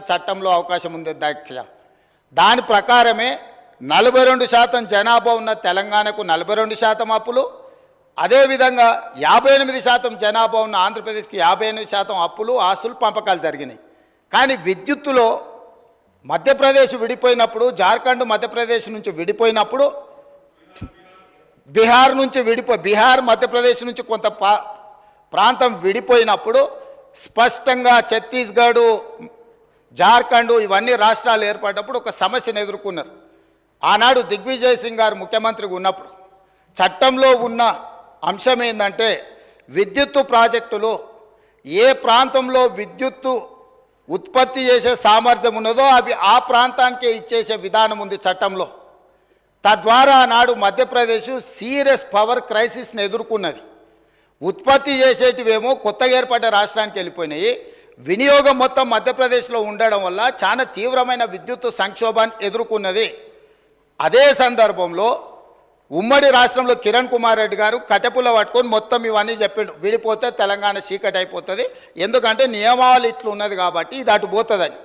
చట్టంలో అవకాశం ఉంది అధ్యక్ష. దాని ప్రకారమే 42% జనాభా ఉన్న తెలంగాణకు 42% అప్పులు, అదేవిధంగా 58% జనాభా ఉన్న ఆంధ్రప్రదేశ్కి 58% అప్పులు, ఆస్తులు, పంపకాలు జరిగినాయి. కానీ విద్యుత్తులో మధ్యప్రదేశ్ విడిపోయినప్పుడు, జార్ఖండ్ మధ్యప్రదేశ్ నుంచి విడిపోయినప్పుడు, బీహార్ మధ్యప్రదేశ్ నుంచి కొంత ప్రాంతం విడిపోయినప్పుడు స్పష్టంగా ఛత్తీస్గఢ్, జార్ఖండ్ ఇవన్నీ రాష్ట్రాలు ఏర్పడినప్పుడు ఒక సమస్యను ఎదుర్కొన్నారు. ఆనాడు దిగ్విజయ్ సింగ్ గారు ముఖ్యమంత్రిగా ఉన్నప్పుడు చట్టంలో ఉన్న అంశం ఏంటంటే విద్యుత్తు ప్రాజెక్టులో ఏ ప్రాంతంలో విద్యుత్తు ఉత్పత్తి చేసే సామర్థ్యం ఉన్నదో అవి ఆ ప్రాంతానికే ఇచ్చేసే విధానం ఉంది చట్టంలో. తద్వారా ఆనాడు మధ్యప్రదేశ్ సీరియస్ పవర్ క్రైసిస్ని ఎదుర్కొన్నది. ఉత్పత్తి చేసేటివేమో కొత్తగా ఏర్పడ్డ రాష్ట్రానికి వెళ్ళిపోయినాయి. వినియోగం మొత్తం మధ్యప్రదేశ్లో ఉండడం వల్ల చాలా తీవ్రమైన విద్యుత్తు సంక్షోభాన్ని ఎదుర్కొన్నది. అదే సందర్భంలో ఉమ్మడి రాష్ట్రంలో కిరణ్ కుమార్ రెడ్డి గారు కట్టెపుల్ల పట్టుకొని మొత్తం ఇవన్నీ చెప్పిండు, విడిపోతే తెలంగాణ చీకటి అయిపోతుంది, ఎందుకంటే నియమావళి ఇట్లు ఉన్నది కాబట్టి ఇది అటు పోతుందని.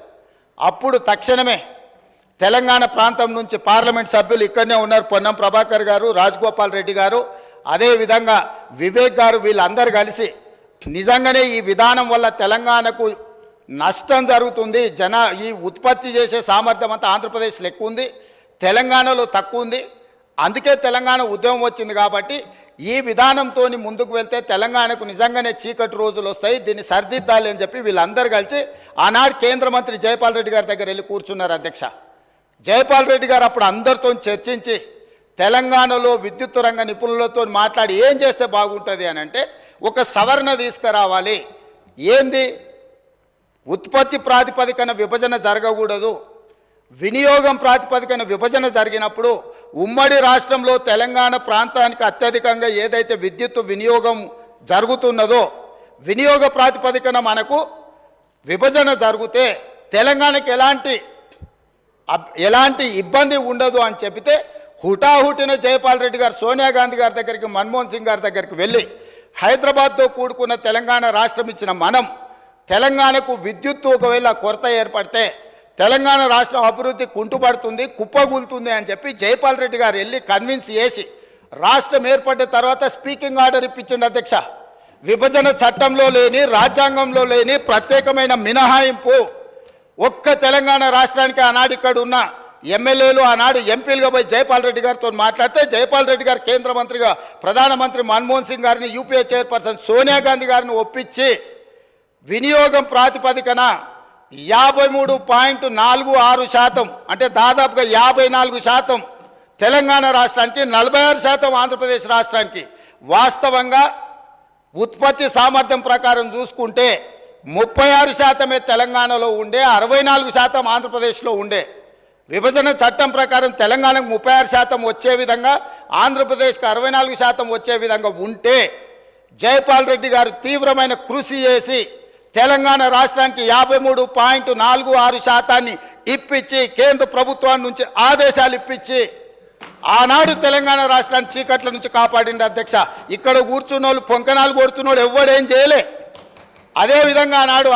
అప్పుడు తక్షణమే తెలంగాణ ప్రాంతం నుంచి పార్లమెంట్ సభ్యులు ఇక్కడనే ఉన్నారు, పొన్నం ప్రభాకర్ గారు, రాజగోపాల్ రెడ్డి గారు, అదేవిధంగా వివేక్ గారు, వీళ్ళందరూ కలిసి నిజంగానే ఈ విధానం వల్ల తెలంగాణకు నష్టం జరుగుతుంది, ఈ ఉత్పత్తి చేసే సామర్థ్యం అంతా ఆంధ్రప్రదేశ్లో ఎక్కువ ఉంది, తెలంగాణలో తక్కువ ఉంది, అందుకే తెలంగాణ ఉద్యమం వచ్చింది కాబట్టి ఈ విధానంతో ముందుకు వెళ్తే తెలంగాణకు నిజంగానే చీకటి రోజులు వస్తాయి, దీన్ని సరిదిద్దాలి అని చెప్పి వీళ్ళందరూ కలిసి ఆనాడు కేంద్ర మంత్రి జైపాల్ రెడ్డి గారి దగ్గర వెళ్ళి కూర్చున్నారు అధ్యక్ష. జైపాల్ రెడ్డి గారు అప్పుడు అందరితో చర్చించి తెలంగాణలో విద్యుత్ రంగ నిపుణులతో మాట్లాడి ఏం చేస్తే బాగుంటుంది అని అంటే ఒక సవరణ తీసుకురావాలి. ఏంది? ఉత్పత్తి ప్రాతిపదికన విభజన జరగకూడదు, వినియోగం ప్రాతిపదికన విభజన జరిగినప్పుడు ఉమ్మడి రాష్ట్రంలో తెలంగాణ ప్రాంతానికి అత్యధికంగా ఏదైతే విద్యుత్ వినియోగం జరుగుతున్నదో వినియోగ ప్రాతిపదికన మనకు విభజన జరిగితే తెలంగాణకి ఎలాంటి ఇబ్బంది ఉండదు అని చెబితే హుటాహుటిన జైపాల్ రెడ్డి గారు సోనియా గాంధీ గారి దగ్గరికి, మన్మోహన్ సింగ్ గారి దగ్గరికి వెళ్ళి హైదరాబాద్తో కూడుకున్న తెలంగాణ రాష్ట్రం ఇచ్చిన మనం తెలంగాణకు విద్యుత్తు ఒకవేళ కొరత ఏర్పడితే తెలంగాణ రాష్ట్రం అభివృద్ధి కుంటుపడుతుంది, కుప్పగూలుతుంది అని చెప్పి జైపాల్ రెడ్డి గారు వెళ్ళి కన్విన్స్ చేసి రాష్ట్రం ఏర్పడిన తర్వాత స్పీకింగ్ ఆర్డర్ ఇప్పించండి అధ్యక్ష. విభజన చట్టంలో లేని, రాజ్యాంగంలో లేని ప్రత్యేకమైన మినహాయింపు ఒక్క తెలంగాణ రాష్ట్రానికి ఆనాడు ఇక్కడ ఉన్న ఎమ్మెల్యేలు ఆనాడు ఎంపీలుగా పోయి జైపాల్ రెడ్డి గారితో మాట్లాడితే జైపాల్ రెడ్డి గారు కేంద్ర మంత్రిగా ప్రధానమంత్రి మన్మోహన్ సింగ్ గారిని, యూపీఏ చైర్పర్సన్ సోనియా గాంధీ గారిని ఒప్పించి వినియోగం ప్రాతిపదికన 53.46% అంటే దాదాపుగా 54% తెలంగాణ రాష్ట్రానికి, 46% ఆంధ్రప్రదేశ్ రాష్ట్రానికి. వాస్తవంగా ఉత్పత్తి సామర్థ్యం ప్రకారం చూసుకుంటే 36% తెలంగాణలో ఉండే, 64% ఆంధ్రప్రదేశ్లో ఉండే. విభజన చట్టం ప్రకారం తెలంగాణకు 36% వచ్చే విధంగా, ఆంధ్రప్రదేశ్కి 64% వచ్చే విధంగా ఉంటే జైపాల్ రెడ్డి గారు తీవ్రమైన కృషి చేసి తెలంగాణ రాష్ట్రానికి 53.46% ఇప్పించి కేంద్ర ప్రభుత్వం నుంచి ఆదేశాలు ఇప్పించి ఆనాడు తెలంగాణ రాష్ట్రాన్ని చీకట్ల నుంచి కాపాడింది అధ్యక్ష. ఇక్కడ కూర్చున్న వాళ్ళు పొంకనాలు కొడుతున్నాడు ఎవడేం చేయలే. అదేవిధంగా ఆనాడు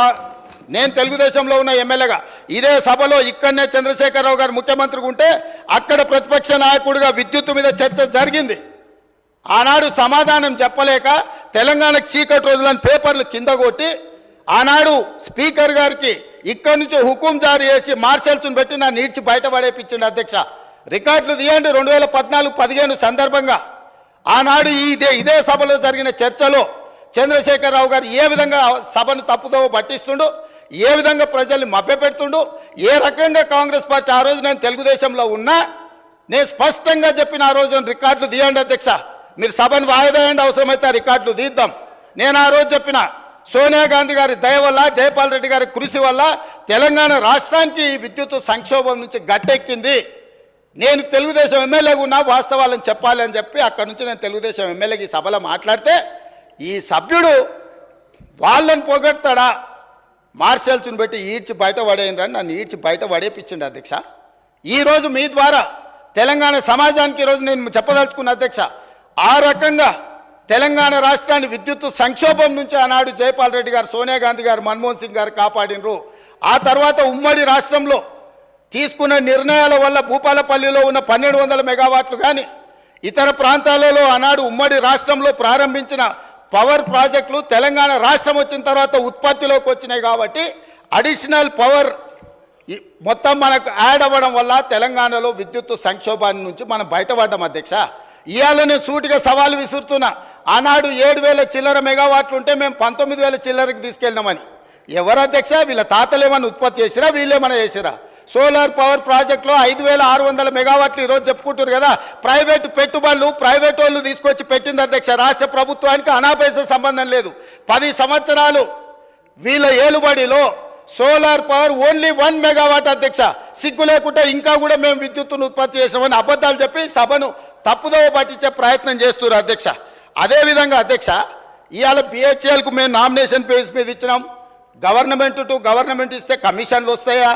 నేను తెలుగుదేశంలో ఉన్న ఎమ్మెల్యేగా ఇదే సభలో ఇక్కడనే చంద్రశేఖరరావు గారు ముఖ్యమంత్రిగా ఉంటే అక్కడ ప్రతిపక్ష నాయకుడిగా విద్యుత్తు మీద చర్చ జరిగింది. ఆనాడు సమాధానం చెప్పలేక తెలంగాణకు చీకటి రోజులని పేపర్లు కింద కొట్టి ఆనాడు స్పీకర్ గారికి ఇక్కడి నుంచి హుకుం జారీ చేసి మార్షల్స్ను పెట్టి నా నీడ్చి బయటపడేపించింది అధ్యక్ష. రికార్డులు తీయండి. 2014-15 సందర్భంగా ఆనాడు ఇదే సభలో జరిగిన చర్చలో చంద్రశేఖరరావు గారు ఏ విధంగా సభను తప్పుదో పట్టిస్తుండు, ఏ విధంగా ప్రజల్ని మభ్యపెడుతుండు, ఏ రకంగా కాంగ్రెస్ పార్టీ ఆ రోజు నేను తెలుగుదేశంలో ఉన్నా నేను స్పష్టంగా చెప్పిన ఆ రోజు రికార్డులు తీయండి అధ్యక్ష, మీరు సభను వాయిదా వేయండి, అవసరమైతే ఆ రికార్డులు తీద్దాం. నేను ఆ రోజు చెప్పిన సోనియా గాంధీ గారి దయ వల్ల, జైపాల్ రెడ్డి గారి కృషి వల్ల తెలంగాణ రాష్ట్రానికి విద్యుత్ సంక్షోభం నుంచి గట్టెక్కింది. నేను తెలుగుదేశం ఎమ్మెల్యేగా ఉన్నా వాస్తవాలను చెప్పాలి అని చెప్పి అక్కడి నుంచి నేను తెలుగుదేశం ఎమ్మెల్యేకి ఈ సభలో మాట్లాడితే ఈ సభ్యుడు వాళ్ళని పొగడతాడా, మార్షల్స్ని పెట్టి ఈడ్చి బయట పడేయండి, నన్ను ఈడ్చి బయట పడేపించండి అధ్యక్ష. ఈరోజు మీ ద్వారా తెలంగాణ సమాజానికి ఈరోజు నేను చెప్పదలుచుకున్న అధ్యక్ష, ఆ రకంగా తెలంగాణ రాష్ట్రాన్ని విద్యుత్ సంక్షోభం నుంచి ఆనాడు జైపాల్ రెడ్డి గారు, సోనియా గాంధీ గారు, మన్మోహన్ సింగ్ గారు కాపాడినరు. ఆ తర్వాత ఉమ్మడి రాష్ట్రంలో తీసుకున్న నిర్ణయాల వల్ల భూపాలపల్లిలో ఉన్న 1200 మెగావాట్లు కానీ ఇతర ప్రాంతాలలో ఆనాడు ఉమ్మడి రాష్ట్రంలో ప్రారంభించిన పవర్ ప్రాజెక్టులు తెలంగాణ రాష్ట్రం వచ్చిన తర్వాత ఉత్పత్తిలోకి వచ్చినాయి కాబట్టి అడిషనల్ పవర్ మొత్తం మనకు యాడ్ అవ్వడం వల్ల తెలంగాణలో విద్యుత్ సంక్షోభాన్ని నుంచి మనం బయటపడ్డాం అధ్యక్ష. ఇవాళ నేను సూటిగా సవాలు విసురుతున్నా. ఆనాడు 7000 చిల్లర మెగావాట్లు ఉంటే మేము 19,000 చిల్లరకి తీసుకెళ్ళినామని. ఎవరు అధ్యక్ష? వీళ్ళ తాతలు ఏమన్నా ఉత్పత్తి చేసిరా, వీళ్ళేమన్నా చేసిరా? సోలార్ పవర్ ప్రాజెక్టులో 5,600 మెగావాట్లు ఈరోజు చెప్పుకుంటారు కదా. ప్రైవేటు పెట్టుబడులు ప్రైవేట్ వాళ్ళు తీసుకొచ్చి పెట్టింది అధ్యక్ష. రాష్ట్ర ప్రభుత్వానికి అనాపైస సంబంధం లేదు. 10 సంవత్సరాలు వీళ్ళ ఏలుబడిలో సోలార్ పవర్ ఓన్లీ 1 మెగావాట్ అధ్యక్ష. సిగ్గు లేకుండా ఇంకా కూడా మేము విద్యుత్తును ఉత్పత్తి చేసామని అబద్ధాలు చెప్పి సభను తప్పుదోవ పట్టించే ప్రయత్నం చేస్తున్నారు అధ్యక్ష. అదేవిధంగా అధ్యక్ష, ఇవాళ బిహెచ్ఎల్కు మేము నామినేషన్ పేజ్ మీద ఇచ్చినాం. గవర్నమెంట్ టు గవర్నమెంట్ ఇస్తే కమిషన్లు వస్తాయా?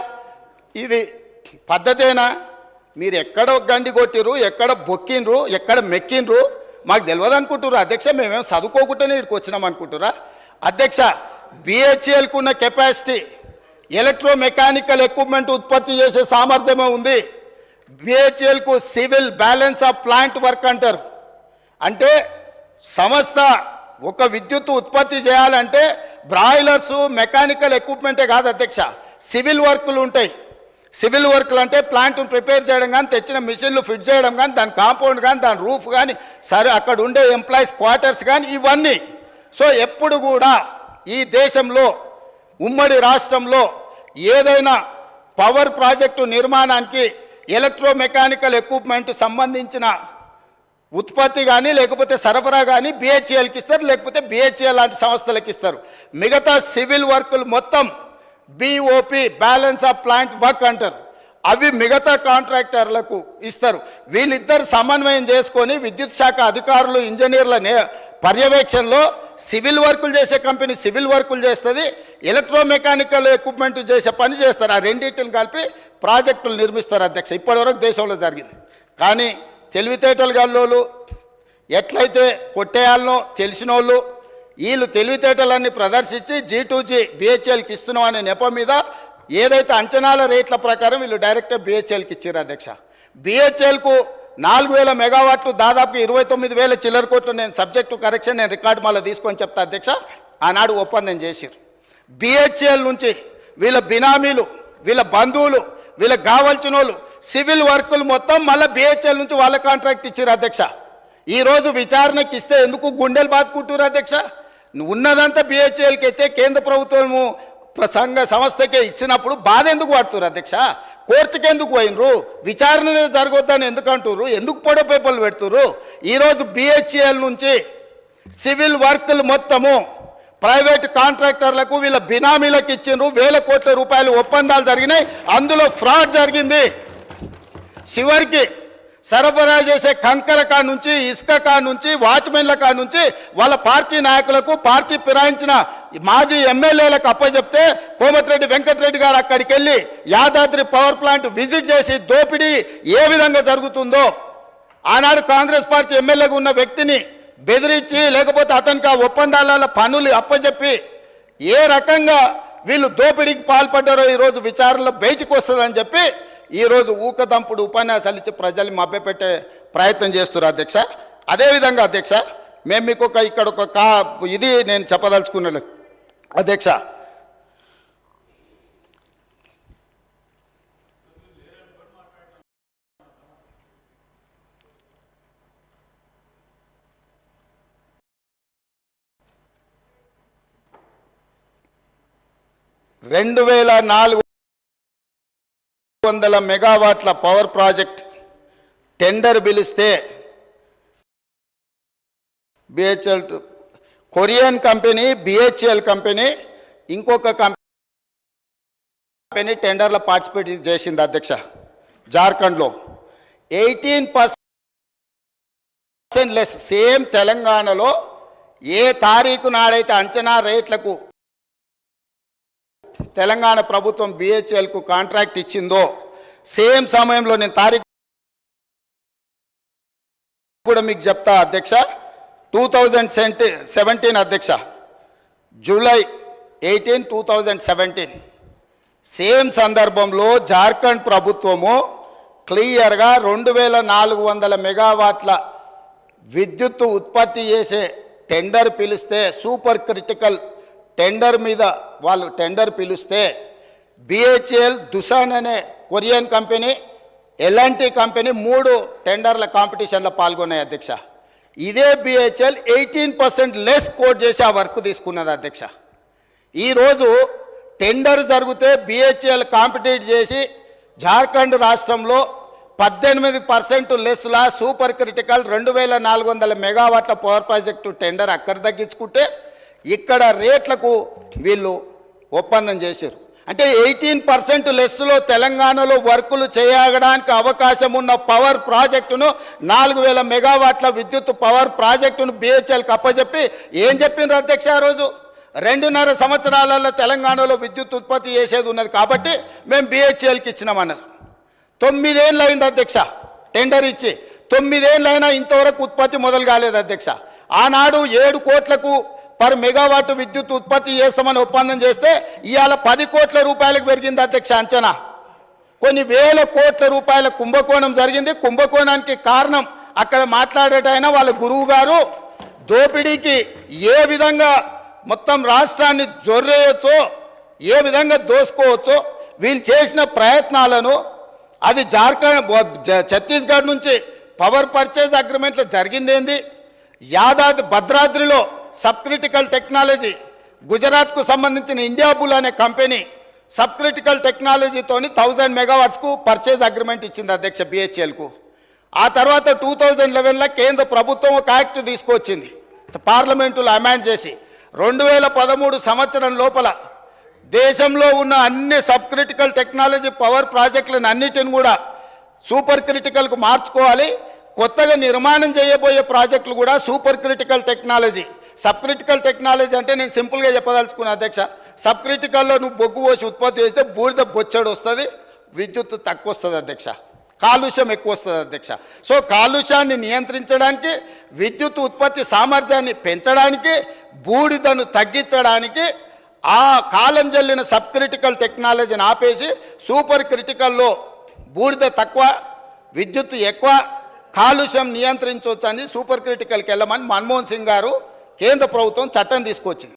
ఇది పద్ధతేనా? మీరు ఎక్కడ గండి కొట్టిరు, ఎక్కడ బొక్కిండ్రు, ఎక్కడ మెక్కిండ్రు మాకు తెలియదు అనుకుంటున్నారు అధ్యక్ష. మేమేం చదువుకోకుండానే ఇక్కడికి వచ్చినాం అనుకుంటురా అధ్యక్ష? బిహెచ్ఎల్కు ఉన్న కెపాసిటీ ఎలక్ట్రో మెకానికల్ ఎక్విప్మెంట్ ఉత్పత్తి చేసే సామర్థ్యమే ఉంది. బిహెచ్ఎల్కు civil balance of plant work అంటారు. అంటే సంస్థ ఒక విద్యుత్ ఉత్పత్తి చేయాలంటే బ్రాయిలర్స్ మెకానికల్ ఎక్విప్మెంటే కాదు అధ్యక్ష, సివిల్ వర్కులు ఉంటాయి. సివిల్ వర్క్లు అంటే ప్లాంట్ను ప్రిపేర్ చేయడం కానీ, తెచ్చిన మిషన్లు ఫిట్ చేయడం కానీ, దాని కాంపౌండ్ కానీ, దాని రూఫ్ కానీ, సరే అక్కడ ఉండే ఎంప్లాయీస్ క్వార్టర్స్ కానీ, ఇవన్నీ. సో ఎప్పుడు కూడా ఈ దేశంలో ఉమ్మడి రాష్ట్రంలో ఏదైనా పవర్ ప్రాజెక్టు నిర్మాణానికి ఎలక్ట్రో మెకానికల్ ఎక్విప్మెంట్ సంబంధించిన ఉత్పత్తి కానీ లేకపోతే సరఫరా కానీ బిహెచ్ఎల్కి ఇస్తారు, లేకపోతే బిహెచ్ఎల్ లాంటి సంస్థలకు ఇస్తారు. మిగతా సివిల్ వర్కులు మొత్తం BOP balance of plant work అంటారు. అవి మిగతా కాంట్రాక్టర్లకు ఇస్తారు. వీళ్ళిద్దరు సమన్వయం చేసుకొని విద్యుత్ శాఖ అధికారులు ఇంజనీర్ల పర్యవేక్షణలో సివిల్ వర్కులు చేసే కంపెనీ సివిల్ వర్కులు చేస్తుంది, ఎలక్ట్రో మెకానికల్ ఎక్విప్మెంట్ చేసే పని చేస్తారు. ఆ రెండింటిని కలిపి ప్రాజెక్టులు నిర్మిస్తారు అధ్యక్ష. ఇప్పటివరకు దేశంలో జరిగింది. కానీ తెలివితేటలు గల్లోళ్ళు ఎట్లయితే కొట్టేయాలనో తెలిసిన వాళ్ళు వీళ్ళు తెలివితేటలన్నీ ప్రదర్శించి G2G బిహెచ్ఎల్కి ఇస్తున్నాం అనే నెపం మీద ఏదైతే అంచనాల రేట్ల ప్రకారం వీళ్ళు డైరెక్ట్గా బిహెచ్ఎల్కి ఇచ్చారు అధ్యక్ష. బిహెచ్ఎల్కు 4,000 మెగావాట్లు దాదాపు 29,000 చిల్లర కోట్లు. నేను సబ్జెక్టు కరెక్షన్ నేను రికార్డు మళ్ళీ తీసుకొని చెప్తా అధ్యక్ష. ఆనాడు ఒప్పందం చేశారు. బిహెచ్ఎల్ నుంచి వీళ్ళ బినామీలు, వీళ్ళ బంధువులు, వీళ్ళకి కావాల్సిన వాళ్ళు సివిల్ వర్కులు మొత్తం మళ్ళీ బిహెచ్ఎల్ నుంచి వాళ్ళ కాంట్రాక్ట్ ఇచ్చారు అధ్యక్ష. ఈరోజు విచారణకి ఇస్తే ఎందుకు గుండెలు బాదుకుంటున్నారు అధ్యక్ష? ఉన్నదంతా బిహెచ్ఎల్కి అయితే కేంద్ర ప్రభుత్వము సంస్థకే ఇచ్చినప్పుడు బాధ ఎందుకు పడుతున్నారు అధ్యక్ష? కోర్టుకి ఎందుకు పోయినరు? విచారణ జరగొద్దని ఎందుకు అంటున్నారు? ఎందుకు పొడ పేపర్లు పెడుతున్నారు? ఈరోజు బిహెచ్ఎల్ నుంచి సివిల్ వర్కులు మొత్తము ప్రైవేట్ కాంట్రాక్టర్లకు వీళ్ళ బినామీలకు ఇచ్చిండ్రు. 1,000 కోట్ల రూపాయలు ఒప్పందాలు జరిగినాయి. అందులో ఫ్రాడ్ జరిగింది. చివరికి సరఫరా చేసే కంకర కా నుంచి, ఇసుక కా నుంచి, వాచ్మెన్ల కా నుంచి వాళ్ళ పార్టీ నాయకులకు, పార్టీ ఫిరాయించిన మాజీ ఎమ్మెల్యేలకు అప్పచెప్తే కోమటిరెడ్డి వెంకటరెడ్డి గారు అక్కడికి వెళ్ళి యాదాద్రి పవర్ ప్లాంట్ విజిట్ చేసి దోపిడీ ఏ విధంగా జరుగుతుందో ఆనాడు కాంగ్రెస్ పార్టీ ఎమ్మెల్యేగా ఉన్న వ్యక్తిని బెదిరించి లేకపోతే అతనికి ఆ ఒప్పందాల పనులు అప్పచెప్పి ఏ రకంగా వీళ్ళు దోపిడీకి పాల్పడ్డారో ఈరోజు విచారణలో బయటకు వస్తుందని చెప్పి ఈరోజు ఊకదంపుడు ఉపన్యాసాలు ఇచ్చి ప్రజల్ని మభ్యపెట్టే ప్రయత్నం చేస్తున్నారు అధ్యక్ష. అదేవిధంగా అధ్యక్ష, మేము మీకు ఇక్కడ ఇది నేను చెప్పదలుచుకున్నాను అధ్యక్ష. $2,400 మెగావాట్ల పవర్ ప్రాజెక్ట్ టెండర్ పిలిస్తే BHEL Korean company, BHEL company, ఇంకొక కంపెనీ టెండర్లో పార్టిసిపేట్ చేసింది అధ్యక్ష. జార్ఖండ్లో 18% లెస్. సేమ్ తెలంగాణలో ఏ తారీఖు నాడైతే అంచనా రేట్లకు తెలంగాణ ప్రభుత్వం బిహెచ్ఎల్కు కాంట్రాక్ట్ ఇచ్చిందో సేమ్ సమయంలో నేను తారీఖు కూడా మీకు చెప్తా అధ్యక్ష. 2017 అధ్యక్ష, July 18, 2017 సేమ్ సందర్భంలో జార్ఖండ్ ప్రభుత్వము క్లియర్గా 2400 మెగావాట్ల విద్యుత్తు ఉత్పత్తి చేసే టెండర్ పిలిస్తే, సూపర్ క్రిటికల్ టెండర్ మీద వాళ్ళు టెండర్ పిలిస్తే బిహెచ్ఎల్, దుసాన్ అనే కొరియన్ కంపెనీ, ఎల్ఎన్టీ కంపెనీ 3 టెండర్ల కాంపిటీషన్లో పాల్గొన్నాయి అధ్యక్ష. ఇదే బిహెచ్ఎల్ 18% లెస్ కోట్ చేసి ఆ వర్క్ తీసుకున్నది అధ్యక్ష. ఈరోజు టెండర్ జరిగితే బిహెచ్ఎల్ కాంపిటీట్ చేసి జార్ఖండ్ రాష్ట్రంలో 18% లెస్లా సూపర్ క్రిటికల్ 2400 మెగావాట్ల పవర్ ప్రాజెక్టు టెండర్ అక్కడ తగ్గించుకుంటే ఇక్కడ రేట్లకు వీళ్ళు ఒప్పందం చేశారు. అంటే 18% లెస్లో తెలంగాణలో వర్కులు చేయడానికి అవకాశం ఉన్న పవర్ ప్రాజెక్టును 4000 మెగావాట్ల విద్యుత్ పవర్ ప్రాజెక్టును బిహెచ్ఎల్కి అప్పచెప్పి ఏం చెప్పిండ్రు అధ్యక్ష? ఆ రోజు 2.5 సంవత్సరాలలో తెలంగాణలో విద్యుత్ ఉత్పత్తి చేసేది ఉన్నది కాబట్టి మేము బిహెచ్ఎల్కి ఇచ్చినామన్నారు. 9 ఏళ్ళు అయింది అధ్యక్ష టెండర్ ఇచ్చి. 9 ఏళ్ళు అయినా ఇంతవరకు ఉత్పత్తి మొదలు కాలేదు అధ్యక్ష. ఆనాడు 7 కోట్లకు పర్ మెగావాట్ విద్యుత్ ఉత్పత్తి చేస్తామని ఒప్పందం చేస్తే ఇవాళ 10 కోట్ల రూపాయలకు పెరిగింది అధ్యక్ష అంచనా. కొన్ని వేల కోట్ల రూపాయల కుంభకోణం జరిగింది. కుంభకోణానికి కారణం అక్కడ మాట్లాడేటైనా వాళ్ళ గురువు గారు దోపిడీకి ఏ విధంగా మొత్తం రాష్ట్రాన్ని జొర్రేయచ్చో, ఏ విధంగా దోసుకోవచ్చో వీళ్ళు చేసిన ప్రయత్నాలను, అది జార్ఖండ్ ఛత్తీస్గఢ్ నుంచి పవర్ పర్చేజ్ అగ్రిమెంట్లో జరిగిందేంది, భద్రాద్రిలో సబ్ క్రిటికల్ టెక్నాలజీ, గుజరాత్కు సంబంధించిన ఇండియా బుల్ అనే కంపెనీ సబ్ క్రిటికల్ టెక్నాలజీతోని 1000 మెగావాట్స్కు పర్చేజ్ అగ్రిమెంట్ ఇచ్చింది అధ్యక్ష బిహెచ్ఎల్కు. ఆ తర్వాత 2011లో కేంద్ర ప్రభుత్వం ఒక యాక్ట్ తీసుకొచ్చింది, పార్లమెంటులో అమెండ్ చేసి 2013 సంవత్సరం లోపల దేశంలో ఉన్న అన్ని సబ్ క్రిటికల్ టెక్నాలజీ పవర్ ప్రాజెక్టులను అన్నిటిని కూడా సూపర్ క్రిటికల్కు మార్చుకోవాలి. కొత్తగా నిర్మాణం చేయబోయే ప్రాజెక్టులు కూడా super critical technology. Sub critical technology అంటే నేను సింపుల్గా చెప్పదలుచుకున్నా అధ్యక్ష, సబ్ క్రిటికల్లో నువ్వు బొగ్గు పోసి ఉత్పత్తి చేస్తే బూడిద బొచ్చడు వస్తుంది, విద్యుత్ తక్కువ వస్తుంది అధ్యక్ష, కాలుష్యం ఎక్కువ వస్తుంది అధ్యక్ష. సో కాలుష్యాన్ని నియంత్రించడానికి, విద్యుత్ ఉత్పత్తి సామర్థ్యాన్ని పెంచడానికి, బూడిదను తగ్గించడానికి ఆ కాలం జల్లిన సబ్ క్రిటికల్ టెక్నాలజీని ఆపేసి సూపర్ క్రిటికల్లో బూడిద తక్కువ, విద్యుత్ ఎక్కువ, కాలుష్యం నియంత్రించవచ్చని సూపర్ క్రిటికల్కి వెళ్ళమని మన్మోహన్ సింగ్ గారు కేంద్ర ప్రభుత్వం చట్టం తీసుకొచ్చింది.